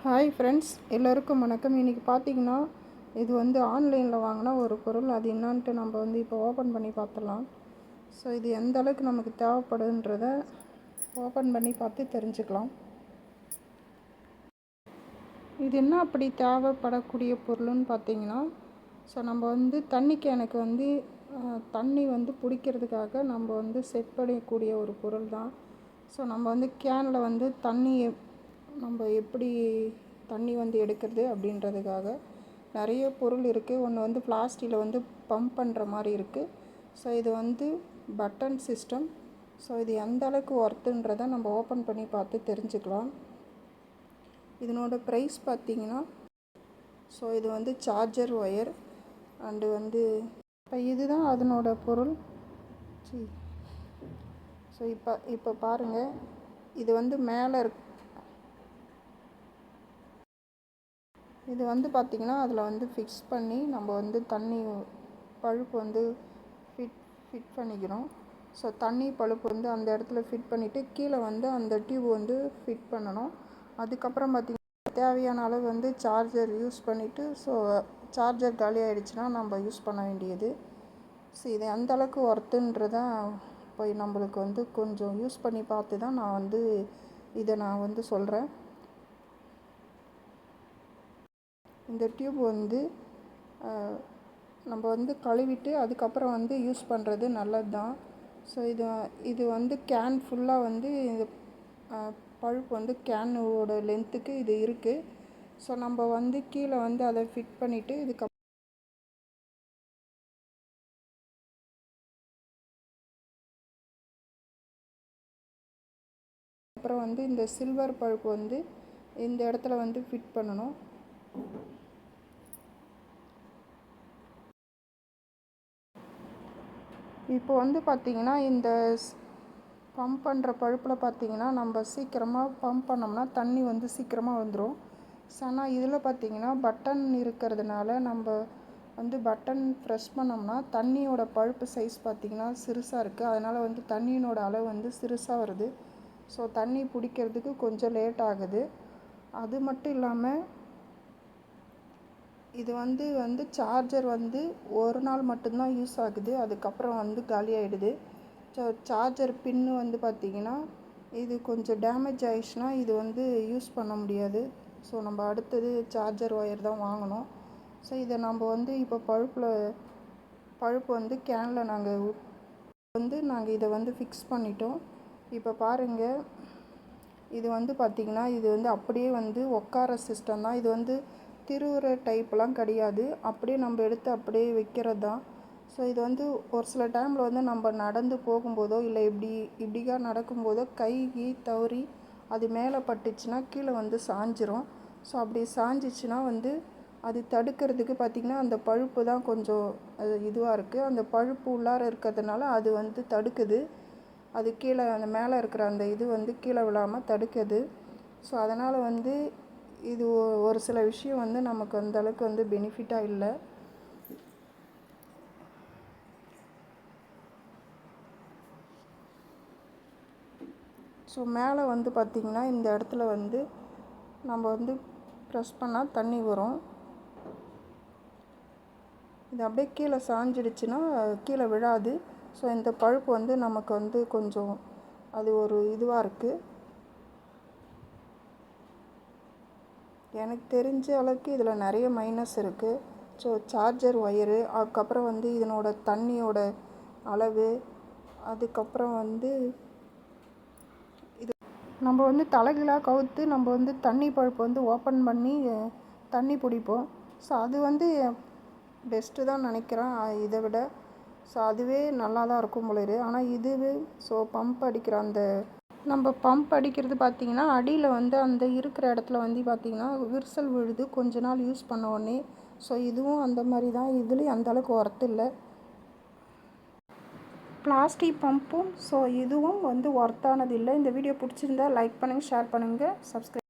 Hi friends, எல்லோருக்கும் வணக்கம். இன்றைக்கி பார்த்திங்கன்னா இது வந்து ஆன்லைனில் வாங்கினா ஒரு பொருள். அது என்னான்ட்டு நம்ம வந்து இப்போ ஓப்பன் பண்ணி பார்த்துடலாம். ஸோ இது எந்த அளவுக்கு நமக்கு தேவைப்படுன்றத ஓப்பன் பண்ணி பார்த்து தெரிஞ்சுக்கலாம். இது என்ன அப்படி தேவைப்படக்கூடிய பொருள்னு பார்த்திங்கன்னா, ஸோ நம்ம வந்து தண்ணி கேனுக்கு வந்து தண்ணி வந்து பிடிக்கிறதுக்காக நம்ம வந்து செட் பண்ணக்கூடிய ஒரு பொருள் தான். ஸோ நம்ம வந்து கேனில் வந்து நம்ம எப்படி தண்ணி வந்து எடுக்கிறது அப்படின்றதுக்காக நிறைய பொருள் இருக்குது. ஒன்று வந்து பிளாஸ்டிக்கில் வந்து பம்ப் பண்ணுற மாதிரி இருக்குது. ஸோ இது வந்து பட்டன் சிஸ்டம். ஸோ இது எந்த அளவுக்கு ஒர்த்துன்றதை நம்ம ஓப்பன் பண்ணி பார்த்து தெரிஞ்சுக்கலாம். இதனோட ப்ரைஸ் பார்த்திங்கன்னா, ஸோ இது வந்து சார்ஜர் ஒயர் அண்டு வந்து இப்போ இதுதான் அதனோட பொருள். ஸோ இப்போ பாருங்கள், இது வந்து மேலே இது வந்து பார்த்திங்கன்னா அதில் வந்து ஃபிக்ஸ் பண்ணி நம்ம வந்து தண்ணி பழுப்பு வந்து ஃபிட் பண்ணிக்கிறோம். ஸோ தண்ணி பழுப்பு வந்து அந்த இடத்துல ஃபிட் பண்ணிவிட்டு கீழே வந்து அந்த டியூப் வந்து ஃபிட் பண்ணணும். அதுக்கப்புறம் பார்த்திங்கன்னா தேவையான அளவு வந்து சார்ஜர் யூஸ் பண்ணிவிட்டு, ஸோ சார்ஜர் காலி ஆகிடுச்சுன்னா நம்ம யூஸ் பண்ண வேண்டியது. ஸோ இது எந்த அளவுக்கு ஒர்த்துன்றதான் போய் நம்மளுக்கு வந்து கொஞ்சம் யூஸ் பண்ணி பார்த்து தான் இதை நான் வந்து சொல்கிறேன். இந்த டியூப் வந்து நம்ம வந்து கழுவிட்டு அதுக்கப்புறம் வந்து யூஸ் பண்ணுறது நல்லது தான். ஸோ இது வந்து கேன் ஃபுல்லாக வந்து இந்த பழுப்பு வந்து கேனோட லென்த்துக்கு இது இருக்குது. ஸோ நம்ம வந்து கீழே வந்து அதை ஃபிட் பண்ணிவிட்டு அப்புறம் வந்து இந்த சில்வர் பழுப்பு வந்து இந்த இடத்துல வந்து ஃபிட் பண்ணணும். இப்போ வந்து பார்த்திங்கன்னா இந்த பம்ப் பண்ணுற பழுப்பில் பார்த்திங்கன்னா நம்ம சீக்கிரமாக பம்ப் பண்ணோம்னா தண்ணி வந்து சீக்கிரமாக வந்துடும். ஆனால் இதில் பார்த்திங்கன்னா பட்டன் இருக்கிறதுனால நம்ம வந்து பட்டன் ப்ரெஸ் பண்ணோம்னா தண்ணியோட பழுப்பு சைஸ் பார்த்திங்கன்னா சிறுசாக இருக்குது. அதனால் வந்து தண்ணியினோட அளவு வந்து சிறுசாக வருது. ஸோ தண்ணி பிடிக்கிறதுக்கு கொஞ்சம் லேட் ஆகுது. அது மட்டும் இல்லாமல் இது வந்து சார்ஜர் வந்து ஒரு நாள் மட்டும்தான் யூஸ் ஆகுது. அதுக்கப்புறம் வந்து காலி ஆகிடுது. ஸோ சார்ஜர் பின்னு வந்து பார்த்திங்கன்னா இது கொஞ்சம் டேமேஜ் ஆகிடுச்சுன்னா இது வந்து யூஸ் பண்ண முடியாது. ஸோ நம்ம அடுத்தது சார்ஜர் ஒயர் தான் வாங்கணும். ஸோ இதை நம்ம வந்து இப்போ பழுப்பு வந்து கேனில் நாங்கள் இதை வந்து ஃபிக்ஸ் பண்ணிட்டோம். இப்போ பாருங்கள், இது வந்து பார்த்திங்கன்னா இது வந்து அப்படியே வந்து உட்கார சிஸ்டம் தான். இது வந்து திருவுற டைப்லாம் கிடையாது. அப்படியே நம்ம எடுத்து அப்படியே வைக்கிறது தான். ஸோ இது வந்து ஒரு சில டைமில் வந்து நம்ம நடந்து போகும்போதோ இல்லை இப்படிக்கா நடக்கும்போதோ கை தவறி அது மேலே பட்டுச்சுன்னா கீழே வந்து சாஞ்சிரும். ஸோ அப்படி சாஞ்சிச்சுன்னா வந்து அது தடுக்கிறதுக்கு பார்த்திங்கன்னா அந்த பழுப்பு தான் கொஞ்சம் இதுவாக இருக்குது. அந்த பழுப்பு உள்ளார இருக்கிறதுனால அது வந்து தடுக்குது. அது கீழே அந்த மேலே இருக்கிற அந்த இது வந்து கீழே விழாமல் தடுக்குது. ஸோ அதனால் வந்து இது ஒரு சில விஷயம் வந்து நமக்கு அந்தளவுக்கு வந்து பெனிஃபிட்டாக இல்லை. ஸோ மேலே வந்து பார்த்திங்கன்னா இந்த இடத்துல வந்து நம்ம வந்து ப்ரெஸ் பண்ணால் தண்ணி வரும். இது அப்படியே கீழே சாஞ்சிடுச்சுன்னா கீழே விழாது. ஸோ இந்த பழுப்பு வந்து நமக்கு வந்து கொஞ்சம் அது ஒரு இதுவாக இருக்குது. எனக்கு தெரிஞ்ச அளவுக்கு இதில் நிறைய மைனஸ் இருக்குது. ஸோ சார்ஜர் ஒயரு, அதுக்கப்புறம் வந்து இதனோட தண்ணியோட அளவு, அதுக்கப்புறம் வந்து இது நம்ம வந்து தலைகீழாக கவுத்து நம்ம வந்து தண்ணி பழுப்பு வந்து ஓப்பன் பண்ணி தண்ணி பிடிப்போம். ஸோ அது வந்து பெஸ்ட்டு தான் நினைக்கிறேன் இதை விட. ஸோ அதுவே நல்லா தான் இருக்கும் போல. ஆனால் இதுவே பம்ப் அடிக்கிற நம்ம பம்ப் அடிக்கிறது பார்த்திங்கன்னா அடியில் வந்து அந்த இருக்கிற இடத்துல வந்து பார்த்திங்கன்னா விரிசல் விழுது கொஞ்ச நாள் யூஸ் பண்ண உடனே. ஸோ இதுவும் அந்த மாதிரி தான். இதுலேயும் அந்தளவுக்கு ஒர்த்து இல்லை பிளாஸ்டிக் பம்பும். ஸோ இதுவும் வந்து ஒர்த்தானது இல்லை. இந்த வீடியோ பிடிச்சிருந்தா லைக் பண்ணுங்கள், ஷேர் பண்ணுங்கள், சப்ஸ்கிரைப்